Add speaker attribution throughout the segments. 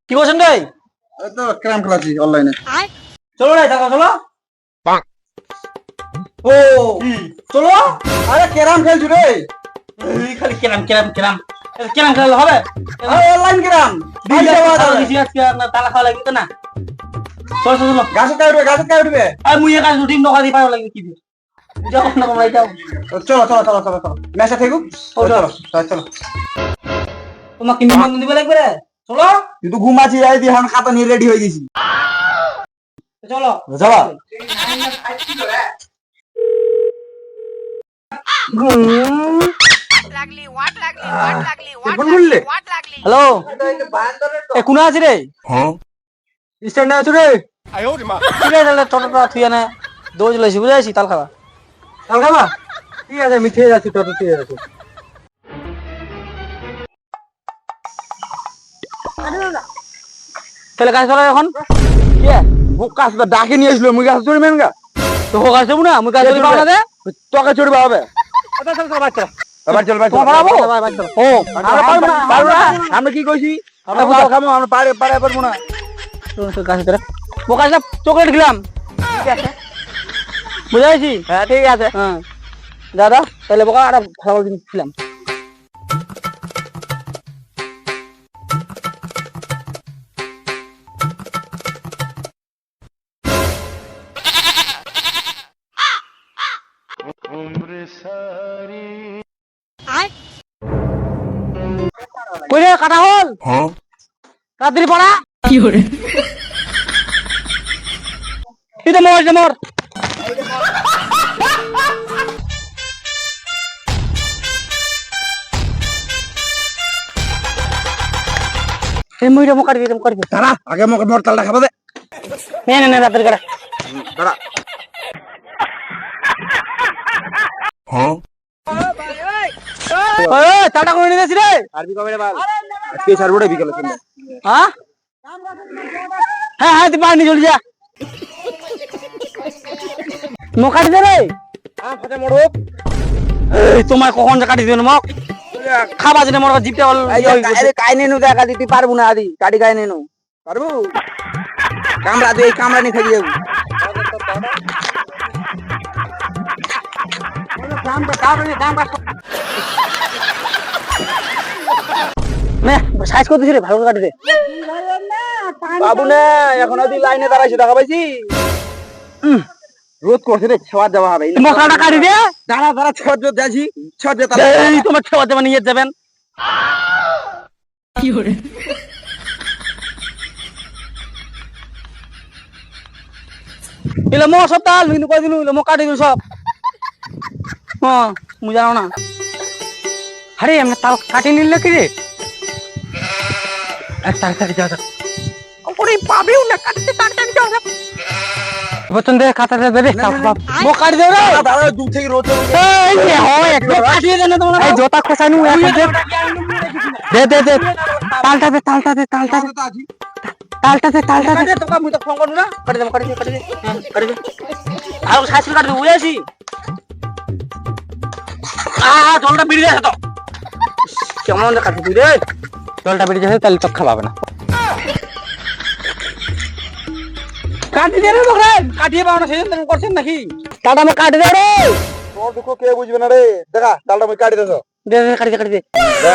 Speaker 1: কি বলছেন রে?
Speaker 2: এই তো ক্যারাম খেলাচ্ছি অনলাইনে।
Speaker 1: চলো রে, দেখো চলো। ও চলো।
Speaker 2: আরে ক্যারাম খেলছি রে।
Speaker 1: এই খালি কেরাম কেরাম কেরাম কেরাম খেললে হবে?
Speaker 2: আরে অনলাইন ক্যারাম।
Speaker 1: তালা খাওয়া লাগবে না। চলো চলো চলো।
Speaker 2: গাছে কাই উঠবে, গাছে কাই উঠবে।
Speaker 1: আর মুই একা রুটিন নকা দি পারো লাগবে কি দিয়ে? যাও না তোমরা যাও।
Speaker 2: চলো চলো চলো চলো চলো মেসে থেকু। চলো চলো।
Speaker 1: তোমাকে নিমন্ত্রণ দিবে লাগবে রে। চলো।
Speaker 2: কিন্তু ঘুমাচ্ছি যাই দি এখন খাতা নিয়ে রেডি হয়ে গেছি।
Speaker 1: চলো
Speaker 2: চলো।
Speaker 1: হ্যালো, এ কোন আছে রে? স্ট্যান্ডে আছো রে? ঠিক আছে তাহলে টোটোটা থুই না দৌড় লাইছি বুঝে আছি তাল খাবা।
Speaker 2: তাল খাবা? ঠিক আছে আমি খেয়ে যাচ্ছি টোটো ঠিক আছে।
Speaker 1: তাহলে কাজ চলো এখন।
Speaker 2: কি কাজটা ডাকে নিয়ে আসলো মুই গাছ চড়বেন গা।
Speaker 1: তো হোক আসবো না মুই কাজ চলি পাবো না দে।
Speaker 2: তোকে চড়বে হবে।
Speaker 1: চল চল চল বাচ্চা।
Speaker 2: এবার চল ভাই
Speaker 1: তোমার পারাবো? ও
Speaker 2: পারবো না। আমরা কি কইছি? আমরা ভালো খাবো, আমরা পারে পারবো না।
Speaker 1: কাজ করে ও কাজটা চকলেট খেলাম। ঠিক আছে বুঝাইছি?
Speaker 2: হ্যাঁ ঠিক আছে।
Speaker 1: হ্যাঁ দাদা তাহলে বোকা আর ভালো দিন ছিলাম। কই রে কাটা হল? তাড়াতাড়ি পড়া। কি করে? এটা মোর এই মুইটা মুকার দিতে
Speaker 2: দাঁড়া আগে মোকে মোর তালটা খাবা দে।
Speaker 1: নে নে নে তাড়াতাড়ি করা।
Speaker 2: দাঁড়া।
Speaker 1: ওই তাটা করে নিয়েছি রে।
Speaker 2: আরবি কবে রে বাল? আজকে ছাড়বো রে বিকেলে সন্ধ্যা।
Speaker 1: হ্যাঁ হ্যাঁ তুই পানি চলে যা। মুখ কাটি দে রে।
Speaker 2: হ্যাঁ ফাটা মোড়ক।
Speaker 1: এই তোমার কখন যে কাটি দিবেন মুখ? খাবা জেনে মোর জিপটা
Speaker 2: আরে কাই নেনু দেখা দিতে পারবো না আদি কাটি কাই নেনু পারবো কামড়া তুই এই কামড়া নিয়ে থাকি যাবো
Speaker 1: সাইজ করতেছি রে ভালো কাটি দে।
Speaker 2: বাবু না এখন আদি লাইনে দাঁড়াইছি দেখা পাইছি রোদ করছে রে ছেওয়া যাওয়া হবে
Speaker 1: মশলাটা কাটি দে।
Speaker 2: দাঁড়া দাঁড়া ছেওয়া যাচ্ছি ছেওয়া যেতে
Speaker 1: এই তোমার ছেওয়া দেবা নিয়ে যাবেন। কি করে? এলে মো সব তাল কিন্তু কই দিলু মো কাটি দিলু সব। হ্যাঁ মু জানো না। আরে আমরা তাল কাটি নিলে কি রে? এক তাড়াতাড়ি যাও। ওরে পাবেও না কাটতে তাড়াতাড়ি যাও। বচন দে কাটাতে দে রে। মো কাটি দে রে।
Speaker 2: দাঁড়া দূর থেকে রোদ
Speaker 1: এই যে হয় একটু কাটিয়ে দে না তোমরা। এই জোতা খসাইনু এখন দে দে দে তালটা দে তালটা দে তালটা দে তালটা দে তালটা দে। তোকা মুই তো ফোন করু না কাটি দে কাটি দে কাটি দে আর সাইকেল কাটি দে বুঝাইছি। জলটা বিড়ি যাচ্ছে তো কেমন কাটি তুই রে? জলটা বেরিয়ে যাচ্ছে তাহলে তো খাওয়াবে না। কাটি দে রে বকরে কাটিয়ে পাও না সেদিন তুমি করছেন নাকি? তাটা আমি কাটি দে রে।
Speaker 2: তোর দুঃখ কে বুঝবে না রে দেখা ডালটা আমি কাটি দেছো
Speaker 1: দে দে কাটি দে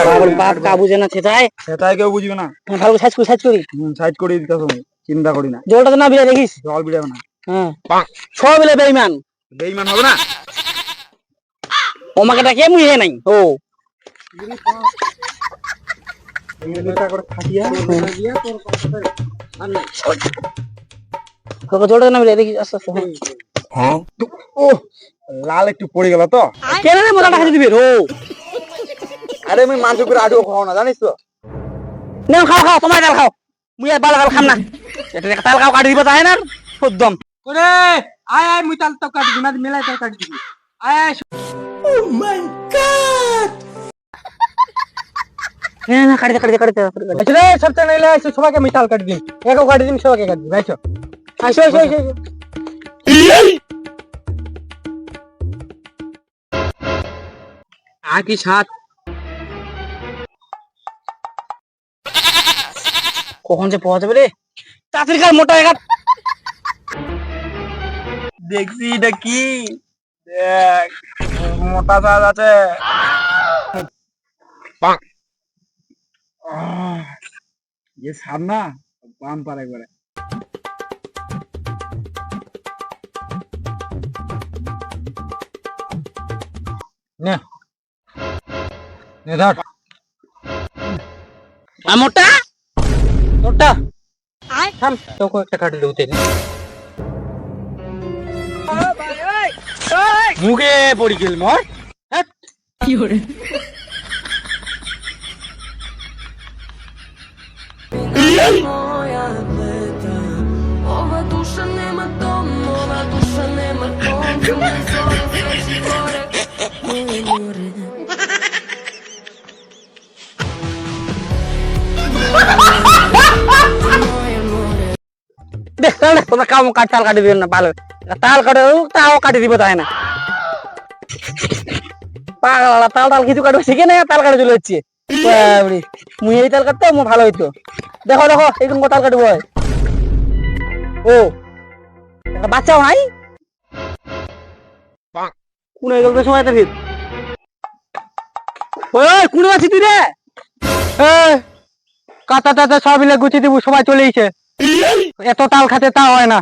Speaker 1: বাবার বাপ কা বুঝে না সেটাই
Speaker 2: সেটাই কেউ বুঝবে না
Speaker 1: ভালো সাইজ করি
Speaker 2: সাইড করে দিতেছ চিন্তা করি না
Speaker 1: জলটা তো না বিড়া দেখিস
Speaker 2: জল বিড়াবে না
Speaker 1: হ্যাঁ সব মিলে বেঈমান
Speaker 2: বেঈমান হবে না
Speaker 1: ওমাকে ডাকে মুই হে নাই ও জলটা না বিড়া দেখিস আস্তে আস্তে।
Speaker 2: হ্যাঁ ও লাল একটু পড়ে গেল তো
Speaker 1: কেন রে মোটা খাই দিবি ও?
Speaker 2: আরে আমি মাংস করে আজও খাও না জানিস তো
Speaker 1: না খাও খাও তোমার তাল খাও মুই আর বাল খাম না। এটা তাল খাও কাটি দিব তাই না একদম ওরে আয় আয় মুই তাল তো কাটি দিমা মেলাই তাল কাটি দিবি আয় আয়। ও মাই গড না কাটি দে রে সবটা নাইলে আইছো সবাইকে আমি তাল কাটি দিম একা কাটি দিম সবাইকে কাটি দিম আইছো আইছো আইছো আইছো আকি সাত কখন যে পাওয়া যাবে রে তাড়াতাড়ি কার মোটা একা
Speaker 2: দেখছি এটা কি দেখ মোটা সাজ আছে ये सामना पाम पर एक बार
Speaker 1: নে নে ধর মোটা মোটা থাম তোকে একটা কাটি দেবো তেল মুখে পড়ি গেল মর কি করে
Speaker 3: Ova duša nema dom, ova duša nema dom, zove sveći gore, moje more.
Speaker 1: দেখ তাহলে তোমরা কাম কাট তাল কাটি দিবেন না ভালো তাল কাটে তাও কাটি দিব তাই না পাগলা তাল তাল কিছু কাটবে শিখে না তাল কাটে চলে যাচ্ছে মুই এই তাল কাটতে আমার ভালো হইতো দেখো দেখো এরকম তাল কাটবো ও একটা বাচ্চাও নাই কোন এই গল্পের সময় তার ওই কোন আছিস তুই রে কাটা টাটা সব মিলে গুছিয়ে দিব সবাই চলে এসে এত তাল খাতে তা হয় না